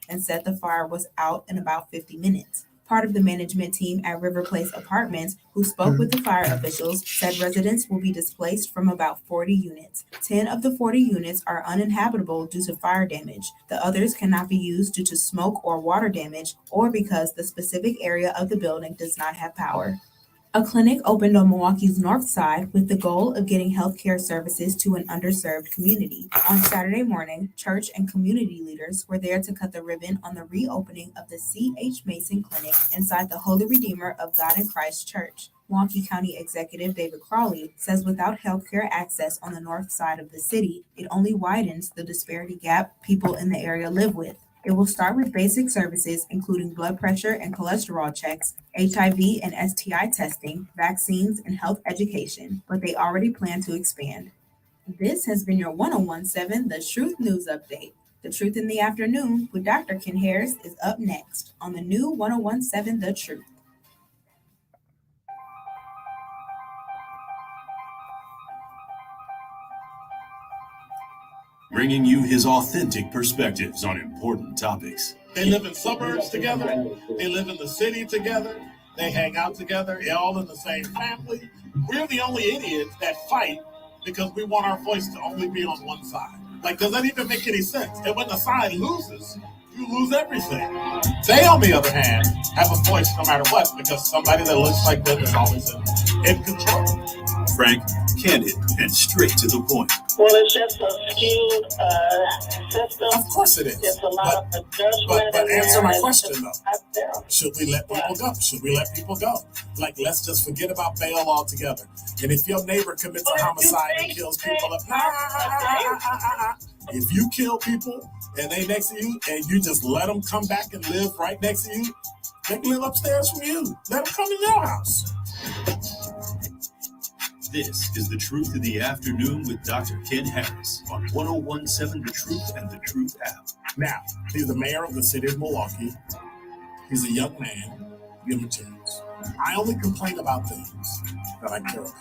and said the fire was out in about 50 minutes. Part of the management team at River Place Apartments, who spoke with the fire officials, said residents will be displaced from about 40 units. 10 of the 40 units are uninhabitable due to fire damage. The others cannot be used due to smoke or water damage, or because the specific area of the building does not have power. A clinic opened on Milwaukee's north side with the goal of getting healthcare services to an underserved community. On Saturday morning, church and community leaders were there to cut the ribbon on the reopening of the C.H. Mason Clinic inside the Holy Redeemer of God in Christ Church. Milwaukee County Executive David Crawley says without healthcare access on the north side of the city, it only widens the disparity gap people in the area live with. It will start with basic services, including blood pressure and cholesterol checks, HIV and STI testing, vaccines, and health education, but they already plan to expand. This has been your 1017 The Truth News Update. The Truth in the Afternoon with Dr. Ken Harris is up next on the new 1017 The Truth. Bringing you his authentic perspectives on important topics. They live in suburbs together. They live in the city together. They hang out together. They're all in the same family. We're the only idiots that fight because we want our voice to only be on one side. Like, does that even make any sense? And when the side loses, you lose everything. They, on the other hand, have a voice no matter what because somebody that looks like them is always in control. Frank, candid, and straight to the point. Well, it's just a skewed system. Of course it is. It's a lot of judgment. But answer my question, though. Should we let people go? Should we let people go? Like, let's just forget about bail altogether. And if your neighbor commits a homicide and kills people, if you kill people and they next to you and you just let them come back and live right next to you, they can live upstairs from you. Let them come in your house. This is The Truth in the Afternoon with Dr. Ken Harris on 1017 The Truth and The Truth app. Now, he's the mayor of the city of Milwaukee. He's a young man, libertarians. I only complain about things that I care about.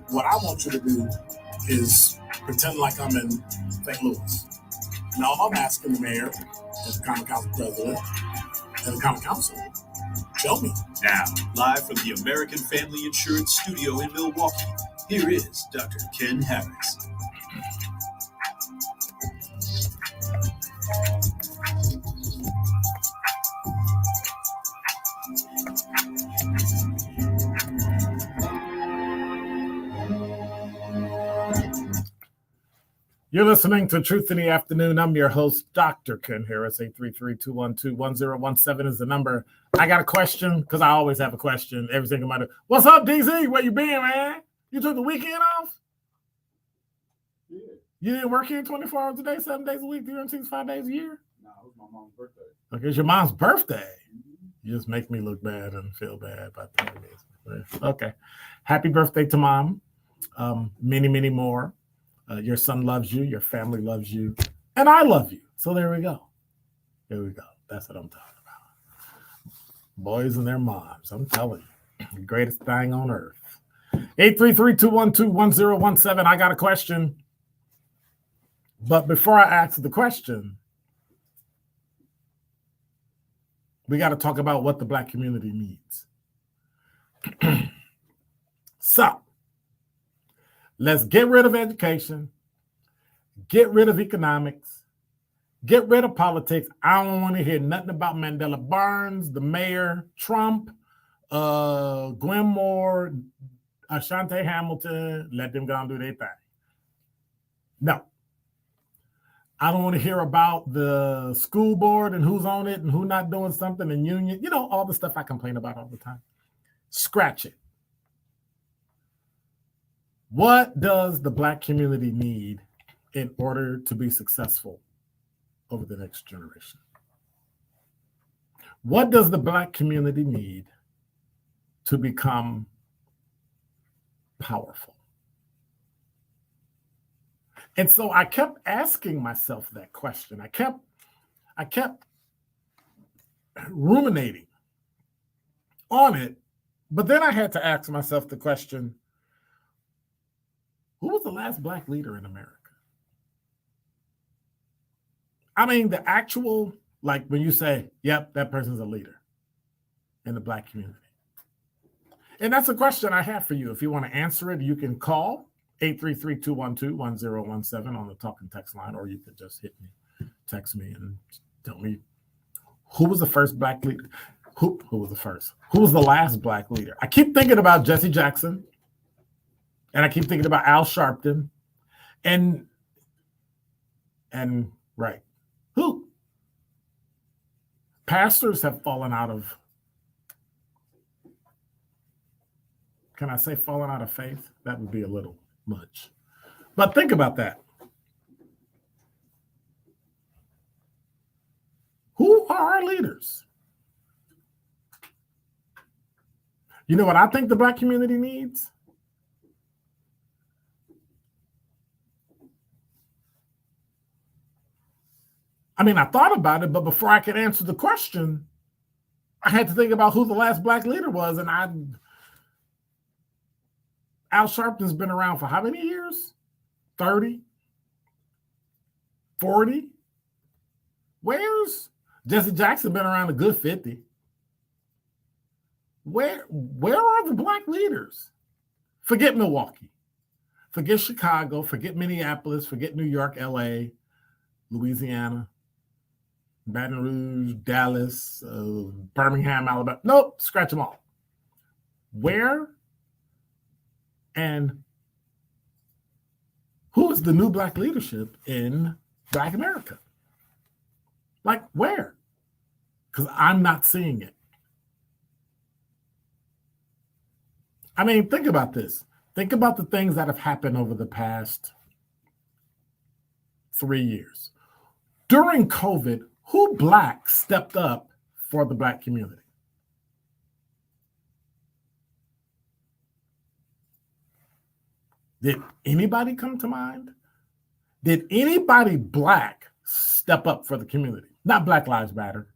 What I want you to do is pretend like I'm in St. Louis. Now, I'm asking the mayor, as the common council president, and the common council, show me. Now, live from the American Family Insurance Studio in Milwaukee, here is Dr. Ken Harris. You're listening to Truth in the Afternoon. I'm your host, Dr. Ken Harris. 833-212-1017 is the number. I got a question because I always have a question every single Monday. What's up, DZ? Where you been, man? You took the weekend off? Yeah. You didn't work here 24 hours a day, 7 days a week, 365 days a year? No, it was my mom's birthday. Okay, it's your mom's birthday. You just make me look bad and feel bad about that. Okay. Happy birthday to mom. Many, many more. Your son loves you. Your family loves you. And I love you. So there we go. There we go. That's what I'm talking about. Boys and their moms. I'm telling you. The greatest thing on earth. 833-212-1017. I got a question. But before I ask the question, we got to talk about what the Black community needs. So, let's get rid of education, get rid of economics, get rid of politics. I don't want to hear nothing about Mandela Barnes, the mayor, Trump, Gwen Moore, Ashanti Hamilton. Let them go and do their thing. No. I don't want to hear about the school board and who's on it and who not doing something and union. You know, all the stuff I complain about all the time. Scratch it. What does the Black community need in order to be successful over the next generation? What does the Black community need to become powerful? And so I kept asking myself that question. I kept ruminating on it, but then I had to ask myself the question, who was the last Black leader in America? I mean, the actual Like when you say, yep, that person's a leader in the Black community. And that's a question I have for you. If you want to answer it, you can call 833-212-1017 on the talk and text line, or you could just text me and tell me who was the first Black leader. Who was the first? Who was the last Black leader? I keep thinking about Jesse Jackson, and I keep thinking about Al Sharpton, and right, who? Pastors have fallen out of, can I say fallen out of faith? That would be a little much. But think about that. Who are our leaders? You know what I think the Black community needs? I mean, I thought about it, but before I could answer the question, I had to think about who the last Black leader was, and Al Sharpton's been around for how many years? 30? 40? Where's Jesse Jackson? Been around a good 50. Where are the Black leaders? Forget Milwaukee. Forget Chicago. Forget Minneapolis. Forget New York, LA, Louisiana, Baton Rouge, Dallas, Birmingham, Alabama. Nope, scratch them all. Where and who is the new Black leadership in Black America? Like where? Because I'm not seeing it. I mean, think about this. Think about the things that have happened over the past 3 years. During COVID, who Black stepped up for the Black community? Did anybody come to mind? Did anybody Black step up for the community? Not Black Lives Matter,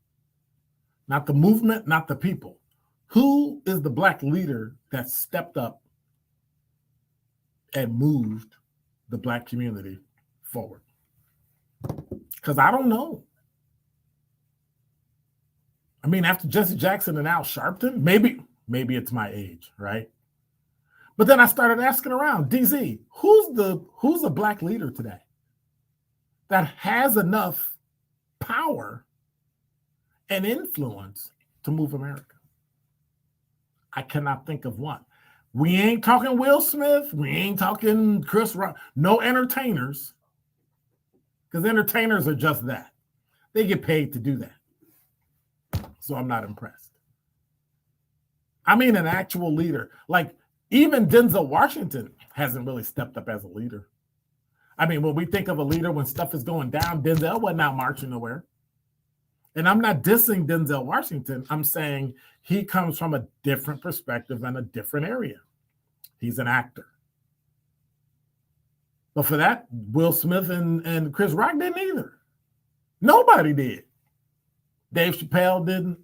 not the movement, not the people. Who is the Black leader that stepped up and moved the Black community forward? Because I don't know. I mean, after Jesse Jackson and Al Sharpton, maybe it's my age, right? But then I started asking around, DZ, who's a Black leader today that has enough power and influence to move America? I cannot think of one. We ain't talking Will Smith. We ain't talking Chris Rock. No entertainers, because entertainers are just that. They get paid to do that. So I'm not impressed. I mean, an actual leader. Like even Denzel Washington hasn't really stepped up as a leader. I mean, when we think of a leader when stuff is going down, Denzel wasn't out marching nowhere. And I'm not dissing Denzel Washington. I'm saying he comes from a different perspective and a different area. He's an actor. But for that, Will Smith and Chris Rock didn't either. Nobody did. Dave Chappelle didn't.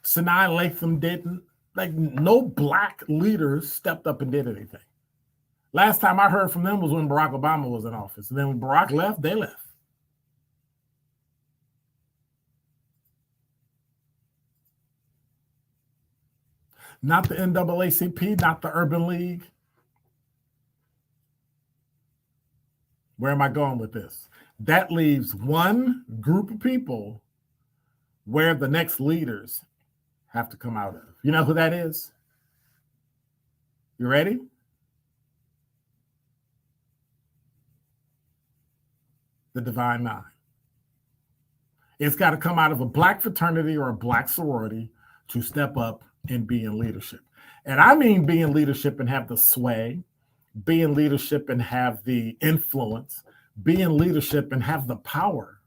Sanaa Lathan didn't. Like no Black leaders stepped up and did anything. Last time I heard from them was when Barack Obama was in office. And then when Barack left, they left. Not the NAACP, not the Urban League. Where am I going with this? That leaves one group of people where the next leaders have to come out of. You know who that is? You ready? The Divine Nine. It's got to come out of a Black fraternity or a Black sorority to step up and be in leadership. And I mean be in leadership and have the sway, be in leadership and have the influence, be in leadership and have the power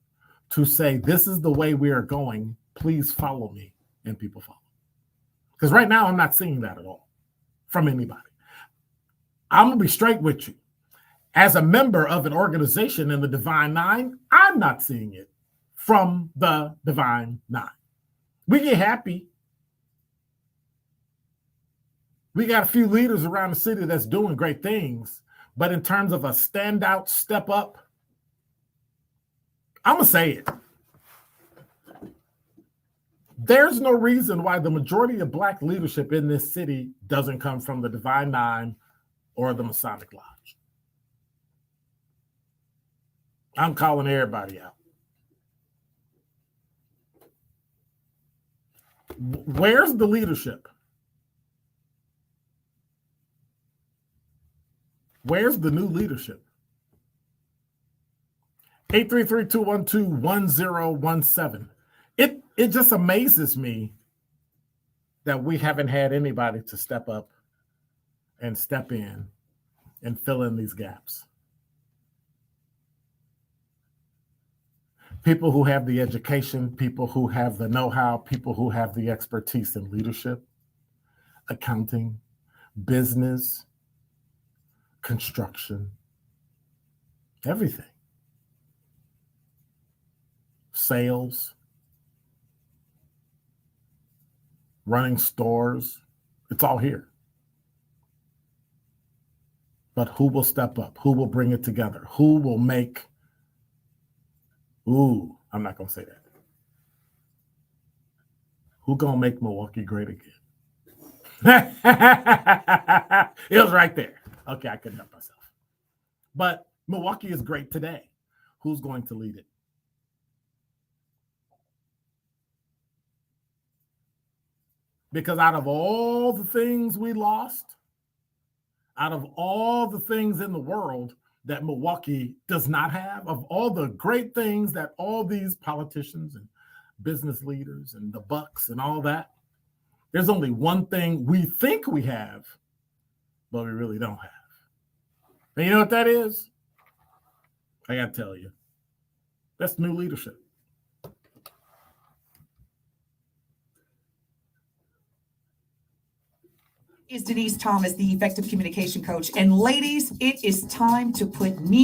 to say, this is the way we are going, please follow me, and people follow. Because right now I'm not seeing that at all from anybody. I'm going to be straight with you. As a member of an organization in the Divine Nine, I'm not seeing it from the Divine Nine. We get happy. We got a few leaders around the city that's doing great things, but in terms of a standout step up, I'm going to say it. There's no reason why the majority of Black leadership in this city doesn't come from the Divine Nine or the Masonic Lodge. I'm calling everybody out. Where's the leadership? Where's the new leadership? 833-212-1017. It just amazes me that we haven't had anybody to step up and step in and fill in these gaps. People who have the education, people who have the know-how, people who have the expertise in leadership, accounting, business, construction, everything. Sales, running stores, it's all here. But who will step up? Who will bring it together? Who will make, I'm not going to say that. Who going to make Milwaukee great again? It was right there. Okay, I couldn't help myself. But Milwaukee is great today. Who's going to lead it? Because out of all the things we lost, out of all the things in the world that Milwaukee does not have, of all the great things that all these politicians and business leaders and the Bucks and all that, there's only one thing we think we have, but we really don't have. And you know what that is? I got to tell you, that's new leadership. Is Denise Thomas, the effective communication coach. And ladies, it is time to put me